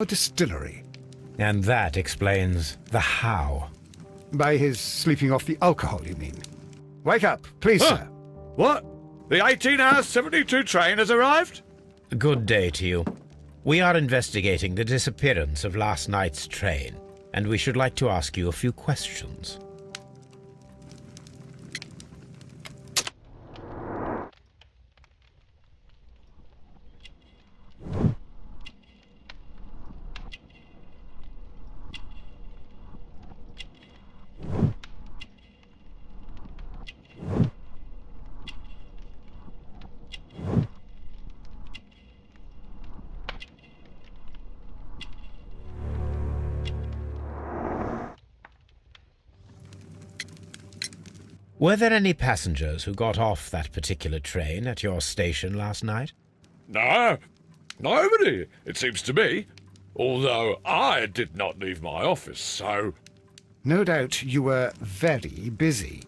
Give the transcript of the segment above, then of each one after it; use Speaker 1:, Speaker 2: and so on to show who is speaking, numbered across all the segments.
Speaker 1: a distillery.
Speaker 2: And that explains the how.
Speaker 1: By his sleeping off the alcohol, you mean? Wake up, please,
Speaker 3: Huh?
Speaker 1: sir.
Speaker 3: What? The 18-hour 72 train has arrived?
Speaker 2: Good day to you. We are investigating the disappearance of last night's train, and we should like to ask you a few questions. Were there any passengers who got off that particular train at your station last night?
Speaker 3: No, nobody, it seems to me. Although I did not leave my office, so...
Speaker 1: No doubt you were very busy.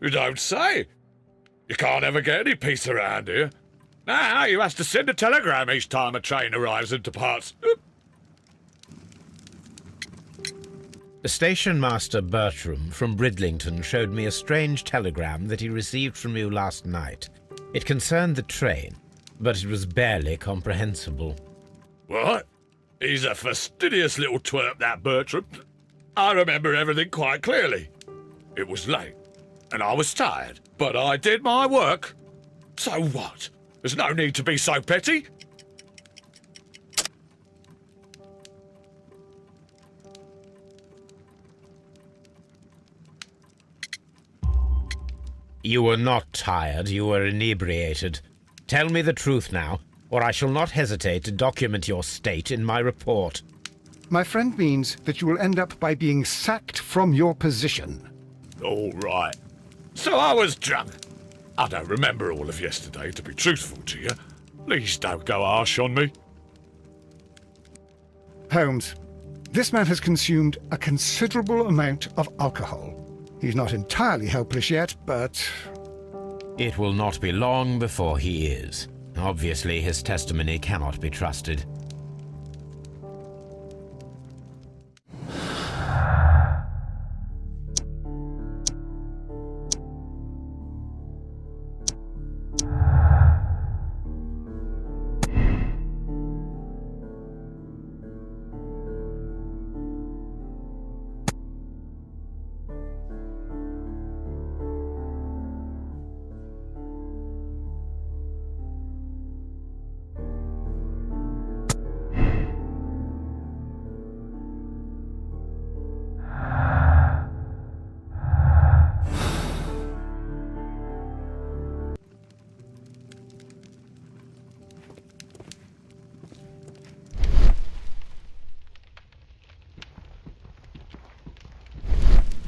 Speaker 3: You don't say. You can't ever get any peace around here. Now you have to send a telegram each time a train arrives and departs.
Speaker 2: Station Master Bertram from Bridlington showed me a strange telegram that he received from you last night. It concerned the train, but it was barely comprehensible.
Speaker 3: What? He's a fastidious little twerp, that Bertram. I remember everything quite clearly. It was late, and I was tired, but I did my work. So what? There's no need to be so petty.
Speaker 2: You were not tired, you were inebriated. Tell me the truth now, or I shall not hesitate to document your state in my report.
Speaker 1: My friend means that you will end up by being sacked from your position.
Speaker 3: All right. So I was drunk. I don't remember all of yesterday, to be truthful to you. Please don't go harsh on me.
Speaker 1: Holmes, this man has consumed a considerable amount of alcohol. He's not entirely helpless yet, but...
Speaker 2: It will not be long before he is. Obviously, his testimony cannot be trusted.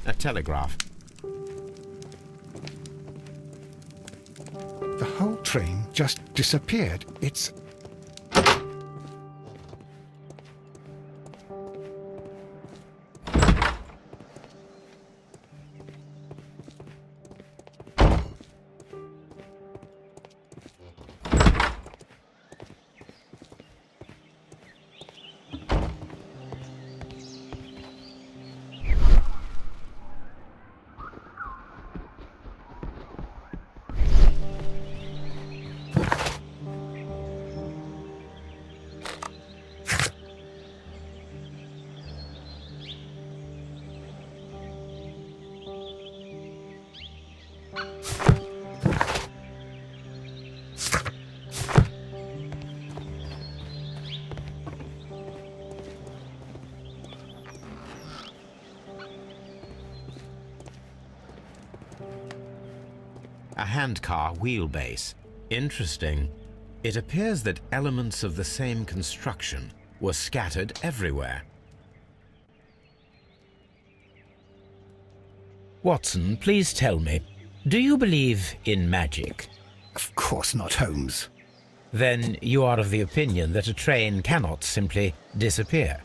Speaker 2: A telegraph.
Speaker 1: The whole train just disappeared. It's...
Speaker 2: A handcar wheelbase. Interesting. It appears that elements of the same construction were scattered everywhere. Watson, please tell me, do you believe in magic?
Speaker 1: Of course not, Holmes.
Speaker 2: Then you are of the opinion that a train cannot simply disappear.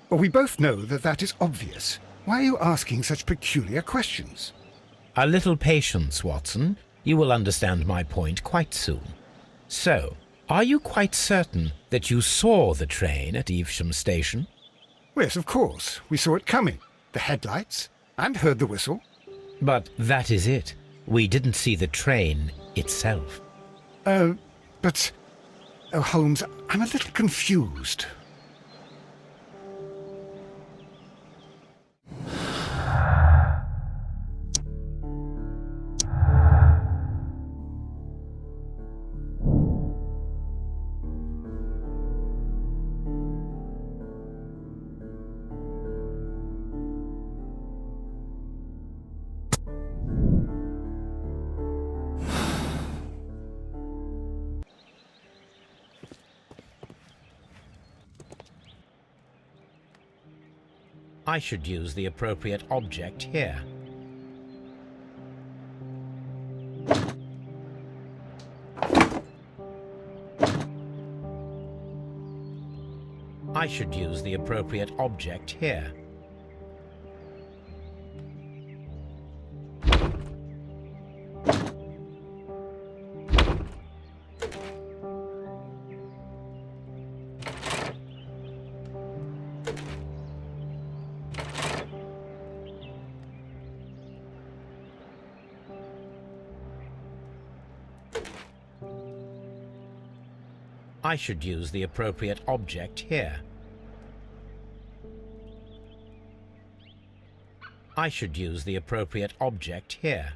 Speaker 1: Well, we both know that that is obvious. Why are you asking such peculiar questions?
Speaker 2: A little patience, Watson. You will understand my point quite soon. So, Are you quite certain that you saw the train at Evesham Station?
Speaker 1: Yes, of course. We saw it coming. The headlights, and heard the whistle.
Speaker 2: But that is it. We didn't see the train itself.
Speaker 1: But... Oh, Holmes, I'm a little confused.
Speaker 2: I should use the appropriate object here. I should use the appropriate object here. I should use the appropriate object here. I should use the appropriate object here.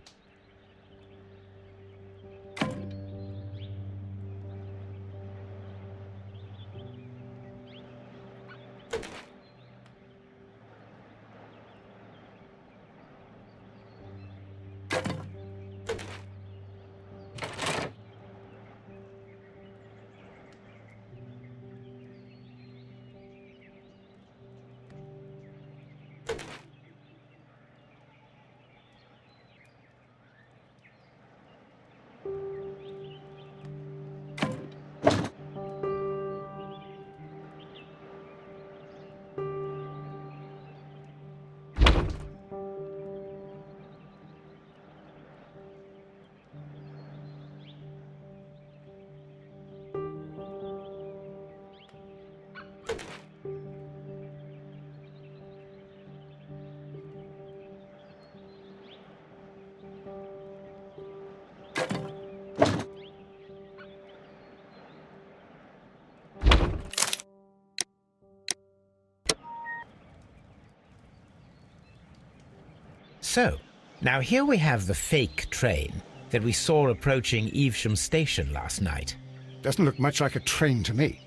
Speaker 2: So, now here we have the fake train that we saw approaching Evesham Station last night.
Speaker 1: Doesn't look much like a train to me.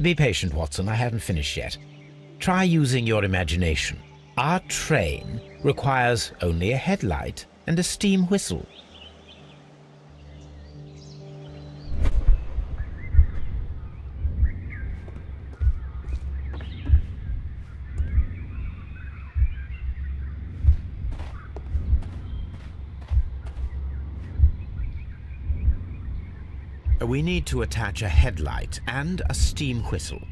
Speaker 2: Be patient, Watson, I haven't finished yet. Try using your imagination. Our train requires only a headlight and a steam whistle. We need to attach a headlight and a steam whistle.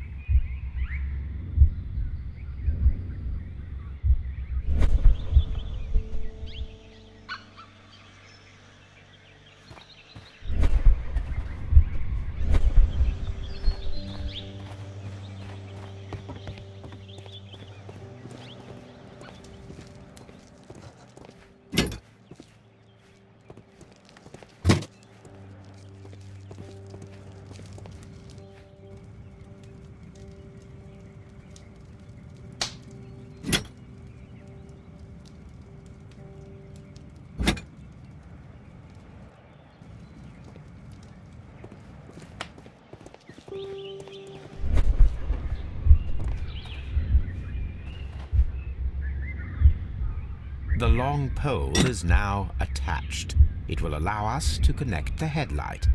Speaker 2: The long pole is now attached. It will allow us to connect the headlight.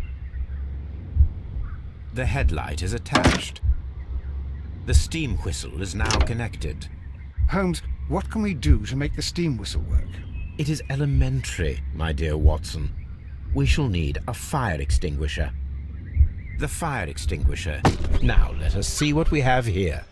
Speaker 2: The headlight is attached. The steam whistle is now connected.
Speaker 1: Holmes, what can we do to make the steam whistle work?
Speaker 2: It is elementary, my dear Watson. We shall need a fire extinguisher. The fire extinguisher. Now let us see what we have here.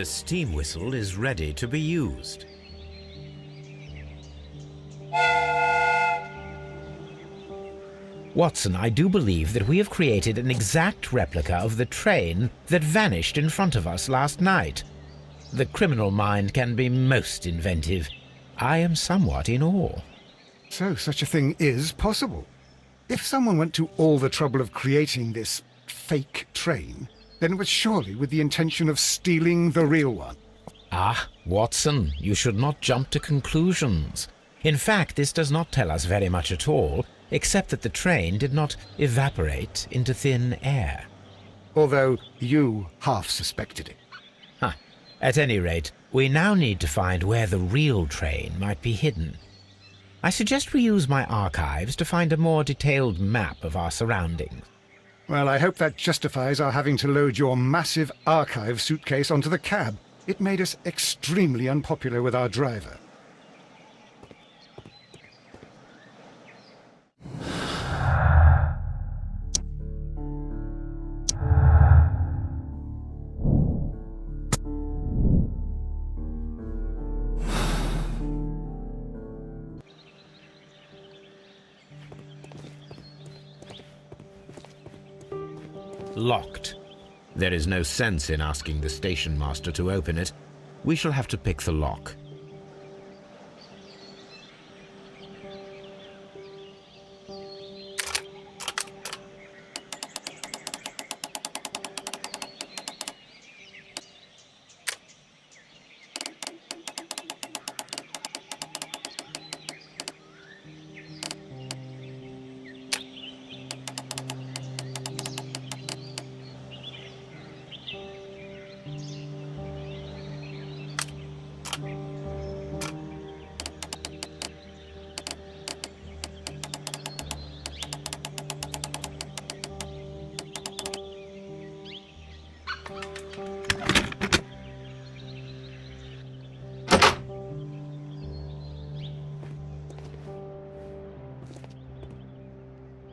Speaker 2: The steam whistle is ready to be used. Watson, I do believe that we have created an exact replica of the train that vanished in front of us last night. The criminal mind can be most inventive. I am somewhat in awe.
Speaker 1: So such a thing is possible. If someone went to all the trouble of creating this fake train, then it was surely with the intention of stealing the real one.
Speaker 2: Ah, Watson, you should not jump to conclusions. In fact, this does not tell us very much at all, except that the train did not evaporate into thin air.
Speaker 1: Although you half suspected it.
Speaker 2: Huh. At any rate, we now need to find where the real train might be hidden. I suggest we use my archives to find a more detailed map of our surroundings.
Speaker 1: Well, I hope that justifies our having to load your massive archive suitcase onto the cab. It made us extremely unpopular with our driver.
Speaker 2: Locked. There is no sense in asking the station master to open it. We shall have to pick the lock.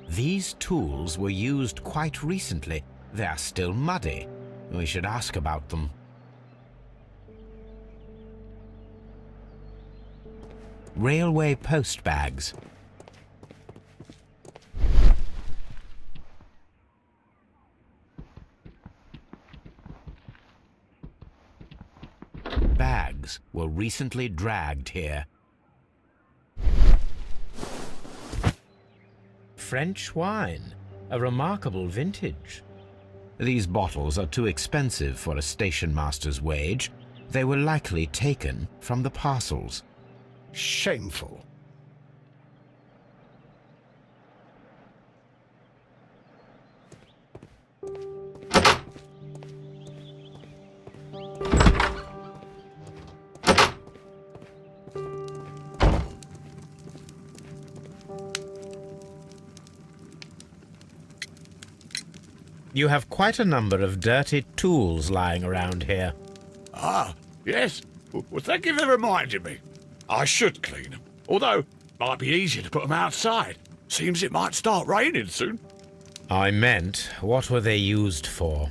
Speaker 2: These tools were used quite recently. They are still muddy. We should ask about them. Railway post bags. Bags were recently dragged here. French wine, a remarkable vintage. These bottles are too expensive for a station master's wage. They were likely taken from the parcels.
Speaker 1: Shameful.
Speaker 2: You have quite a number of dirty tools lying around here.
Speaker 3: Ah, yes. Well, thank you for reminding me. I should clean them. Although, might be easier to put them outside. Seems it might start raining soon.
Speaker 2: I meant, what were they used for?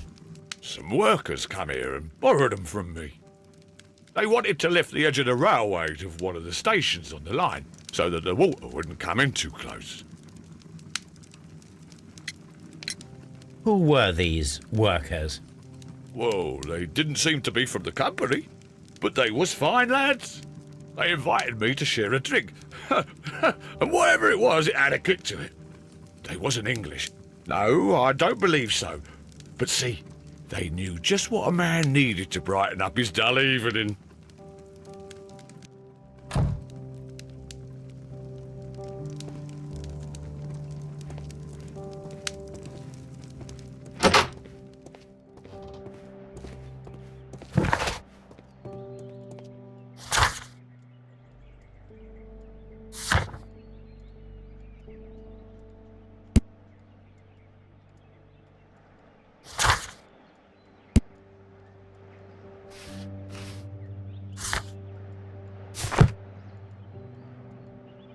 Speaker 3: Some workers come here and borrowed them from me. They wanted to lift the edge of the railway to one of the stations on the line, so that the water wouldn't come in too close.
Speaker 2: Who were these workers?
Speaker 3: Well, they didn't seem to be from the company, but they was fine lads. They invited me to share a drink. And whatever it was, it had a kick to it. They wasn't English. No, I don't believe so. But see, they knew just what a man needed to brighten up his dull evening.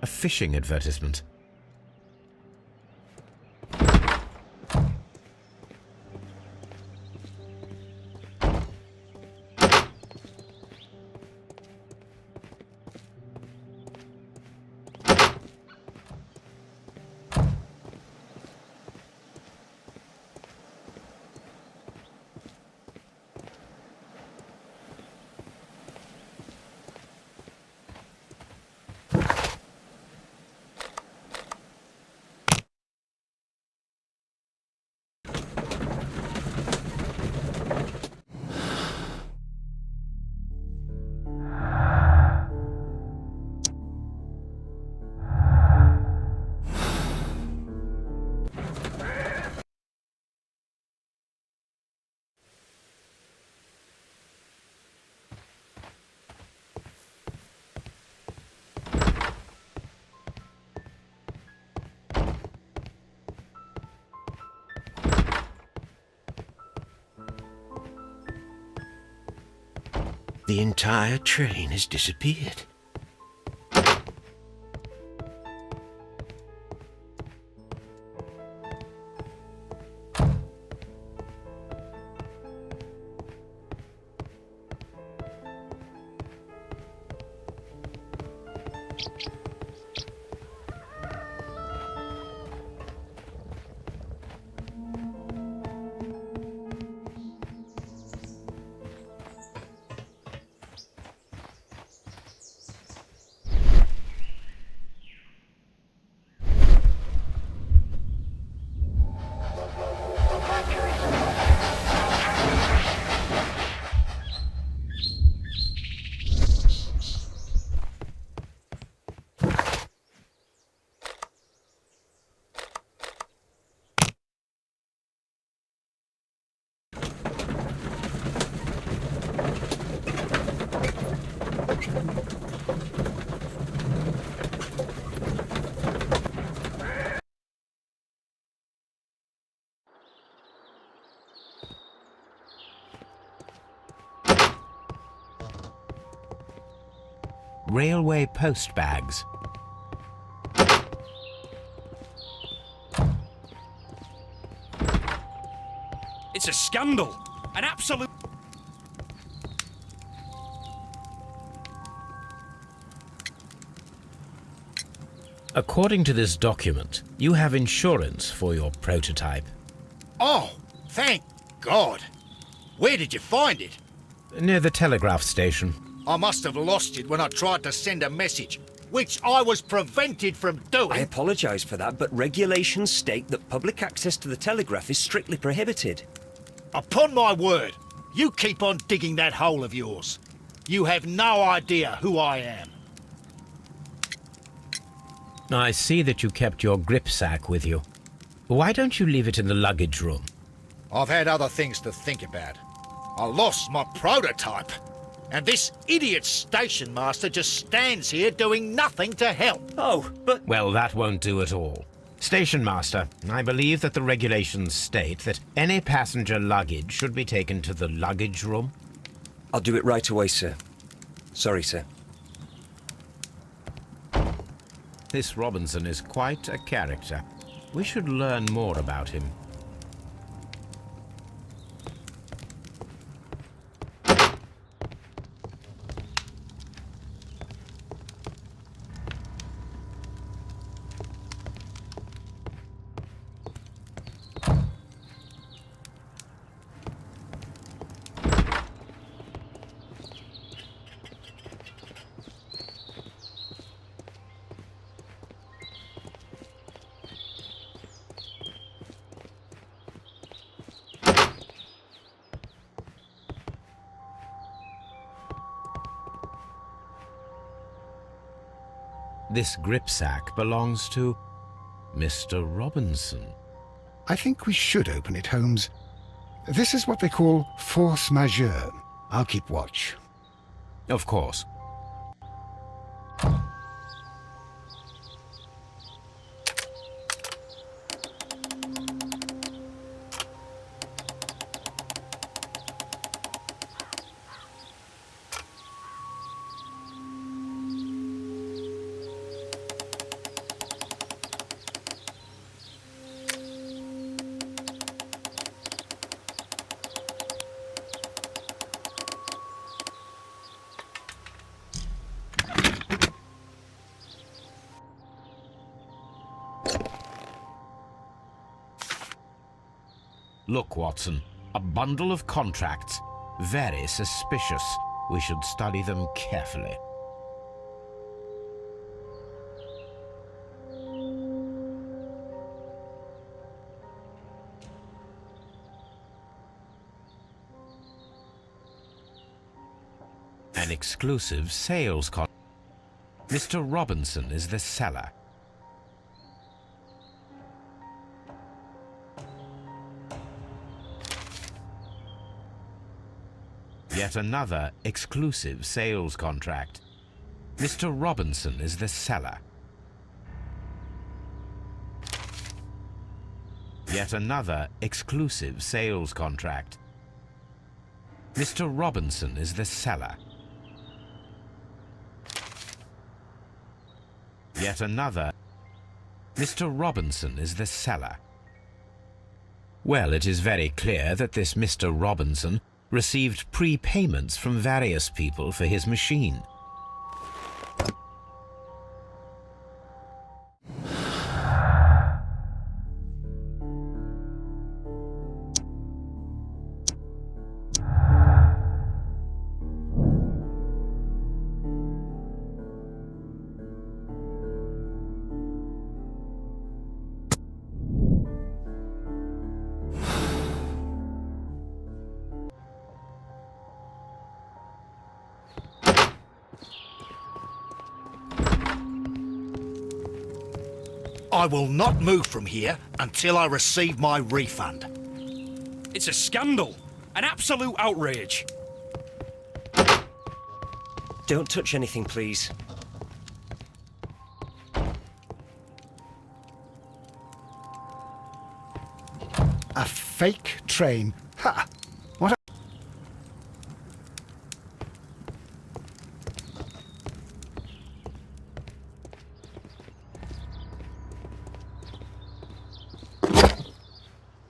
Speaker 2: A fishing advertisement.
Speaker 4: The entire train has disappeared.
Speaker 2: Railway post bags.
Speaker 5: It's a scandal. An absolute...
Speaker 2: According to this document, you have insurance for your prototype.
Speaker 6: Oh, thank God. Where did you find it?
Speaker 2: Near the telegraph station.
Speaker 6: I must have lost it when I tried to send a message, which I was prevented from doing.
Speaker 7: I apologise for that, but regulations state that public access to the telegraph is strictly prohibited.
Speaker 6: Upon my word, you keep on digging that hole of yours. You have no idea who I am.
Speaker 2: I see that you kept your grip sack with you. Why don't you leave it in the luggage room?
Speaker 6: I've had other things to think about. I lost my prototype. And this idiot station master just stands here doing nothing to help.
Speaker 7: Oh, but...
Speaker 2: Well, that won't do at all. Station master, I believe that the regulations state that any passenger luggage should be taken to the luggage room.
Speaker 7: I'll do it right away, sir. Sorry, sir.
Speaker 2: This Robinson is quite a character. We should learn more about him. This gripsack belongs to Mr. Robinson.
Speaker 1: I think we should open it, Holmes. This is what they call force majeure. I'll keep watch.
Speaker 2: Of course. Look, Watson, a bundle of contracts. Very suspicious. We should study them carefully. An exclusive sales contract. Mr. Robinson is the seller. Yet another exclusive sales contract. Mr. Robinson is the seller. Yet another exclusive sales contract. Mr. Robinson is the seller. Yet another. Mr. Robinson is the seller. Well, it is very clear that this Mr. Robinson received prepayments from various people for his machine.
Speaker 6: I will not move from here until I receive my refund.
Speaker 5: It's a scandal. An absolute outrage.
Speaker 7: Don't touch anything, please.
Speaker 1: A fake train. Ha! What a...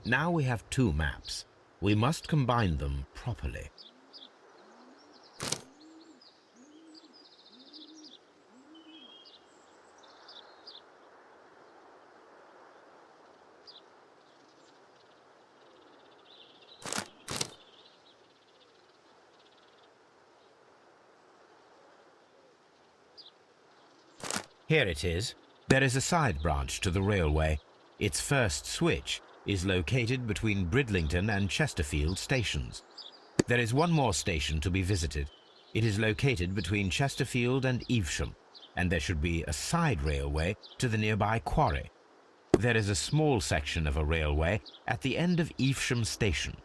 Speaker 2: Now we have two maps. We must combine them properly. Here it is. There is a side branch to the railway. Its first switch is located between Bridlington and Chesterfield stations. There is one more station to be visited. It is located between Chesterfield and Evesham, and there should be a side railway to the nearby quarry. There is a small section of a railway at the end of Evesham station.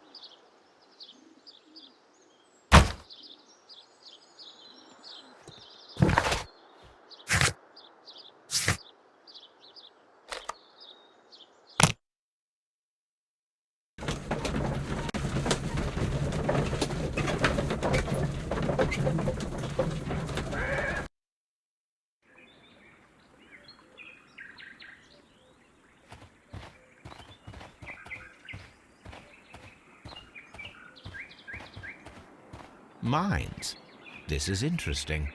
Speaker 2: Mines. This is interesting.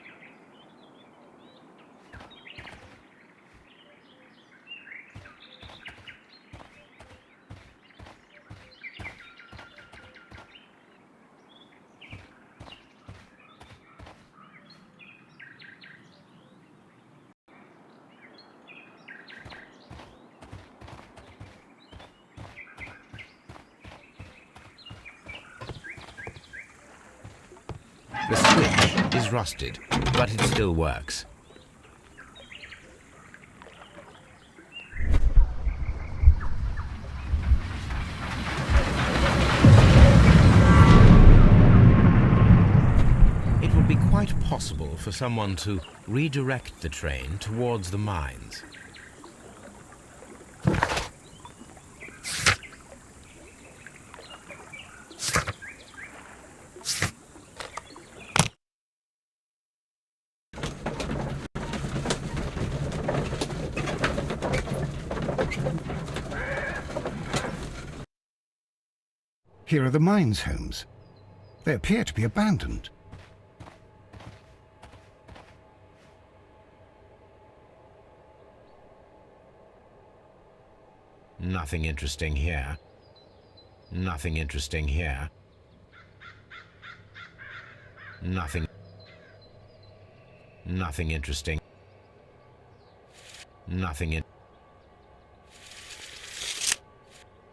Speaker 2: The switch is rusted, but it still works. It would be quite possible for someone to redirect the train towards the mines.
Speaker 1: Here are the mines, Holmes. They appear to be abandoned.
Speaker 2: Nothing interesting here. Nothing interesting here. Nothing interesting.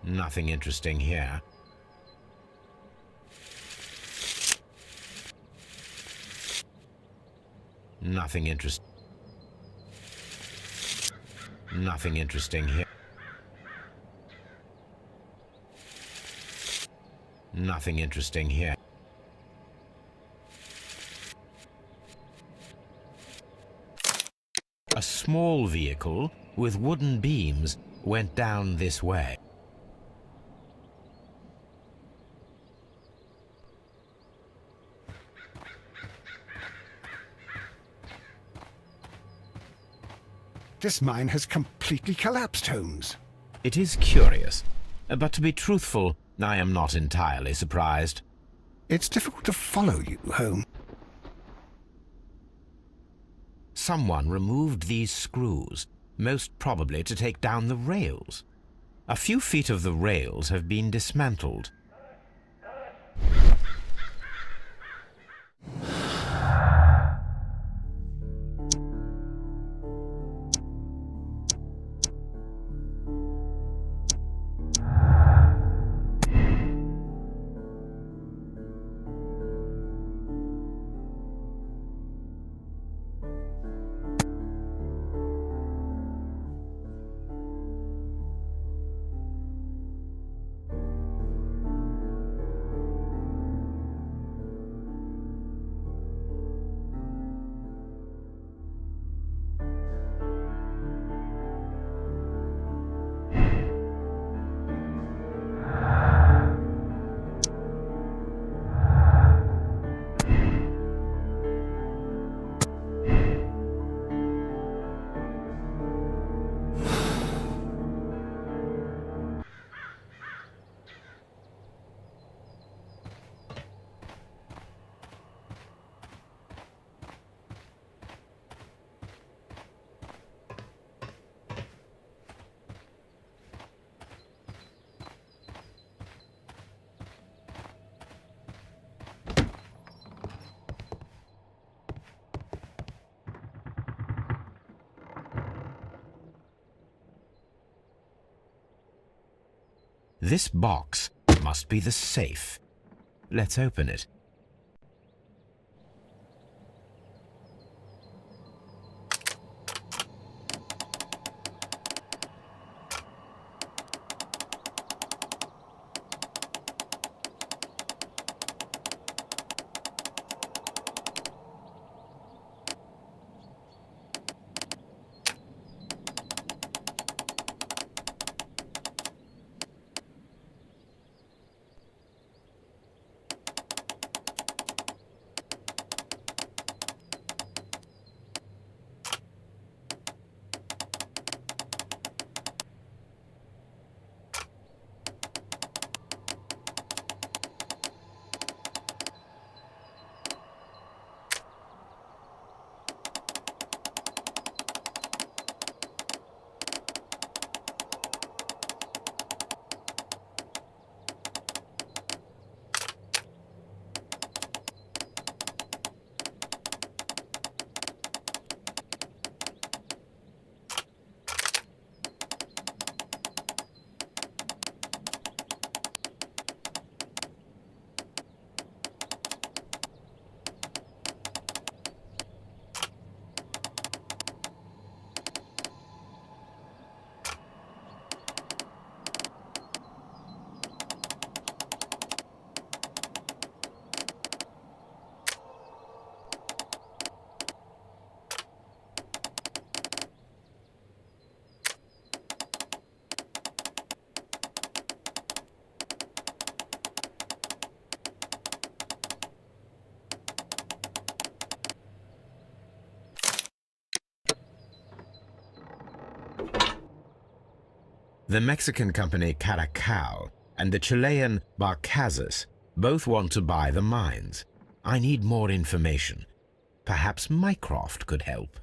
Speaker 2: Nothing interesting here. Nothing interesting here. Nothing interesting here. A small vehicle with wooden beams went down this way.
Speaker 1: This mine has completely collapsed, Holmes.
Speaker 2: It is curious, but to be truthful, I am not entirely surprised.
Speaker 1: It's difficult to follow you, Holmes.
Speaker 2: Someone removed these screws, most probably to take down the rails. A few feet of the rails have been dismantled. This box must be the safe. Let's open it. The Mexican company Caracal and the Chilean Barcazas both want to buy the mines. I need more information. Perhaps Mycroft could help.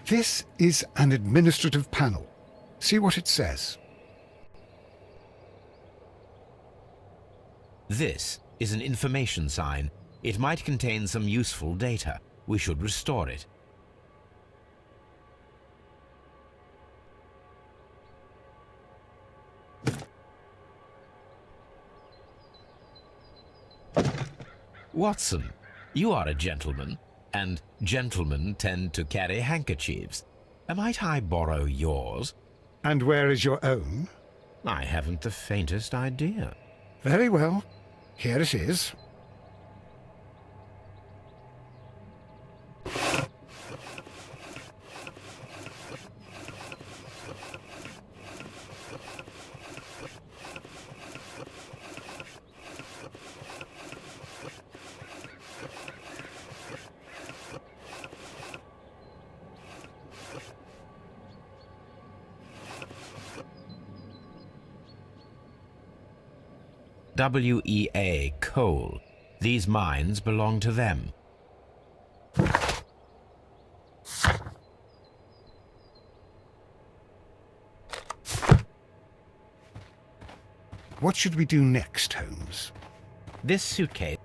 Speaker 1: This is an administrative panel. See what it says.
Speaker 2: This is an information sign. It might contain some useful data. We should restore it. Watson, you are a gentleman, and gentlemen tend to carry handkerchiefs. Might I borrow yours?
Speaker 1: And where is your own?
Speaker 2: I haven't the faintest idea.
Speaker 1: Very well. Here it is.
Speaker 2: WEA coal. These mines belong to them.
Speaker 1: What should we do next, Holmes?
Speaker 2: This suitcase.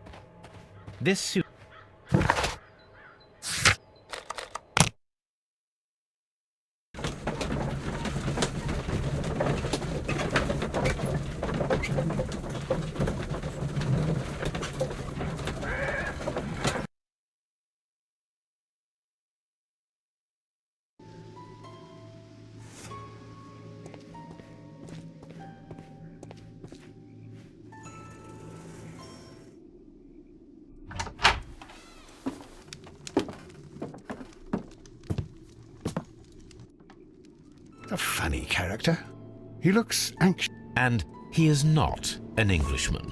Speaker 1: A funny character. He looks anxious.
Speaker 2: And he is not an Englishman.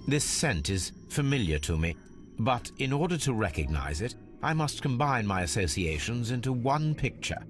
Speaker 2: This scent is familiar to me, but in order to recognize it, I must combine my associations into one picture.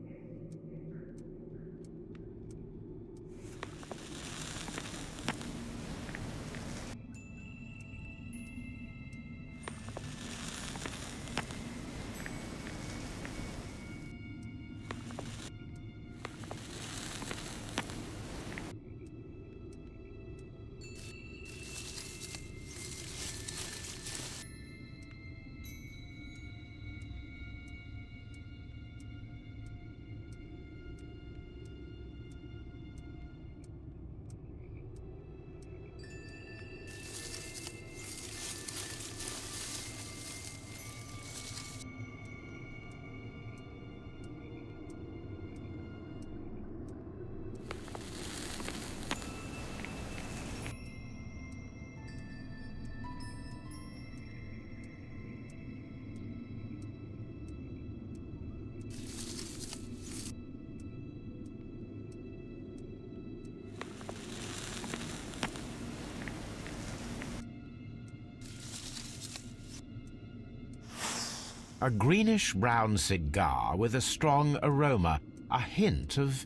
Speaker 2: A greenish-brown cigar with a strong aroma, a hint of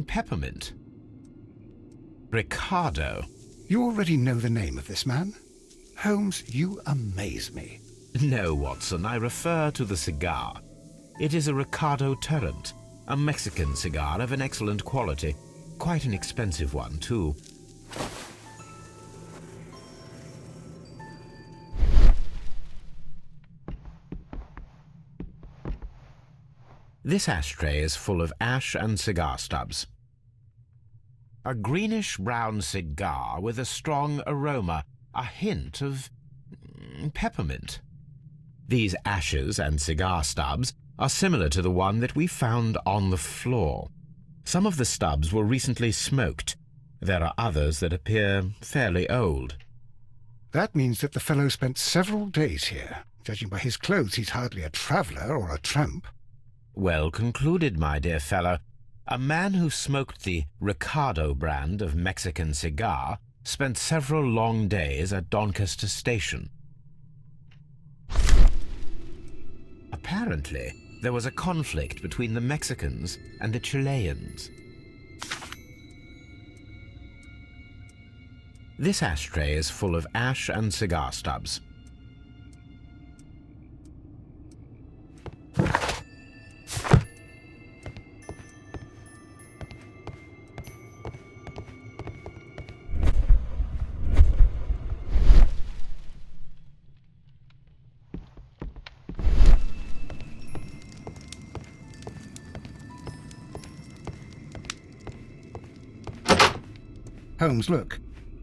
Speaker 2: peppermint. Ricardo.
Speaker 1: You already know the name of this man? Holmes, you amaze me.
Speaker 2: No, Watson, I refer to the cigar. It is a Ricardo Turrent, a Mexican cigar of an excellent quality. Quite an expensive one, too. This ashtray is full of ash and cigar stubs. A greenish-brown cigar with a strong aroma, a hint of peppermint. These ashes and cigar stubs are similar to the one that we found on the floor. Some of the stubs were recently smoked. There are others that appear fairly old.
Speaker 1: That means that the fellow spent several days here. Judging by his clothes, he's hardly a traveller or a tramp.
Speaker 2: Well concluded, my dear fellow. A man who smoked the Ricardo brand of Mexican cigar spent several long days at Doncaster Station. Apparently, there was a conflict between the Mexicans and the Chileans. This ashtray is full of ash and cigar stubs.
Speaker 1: Holmes, look.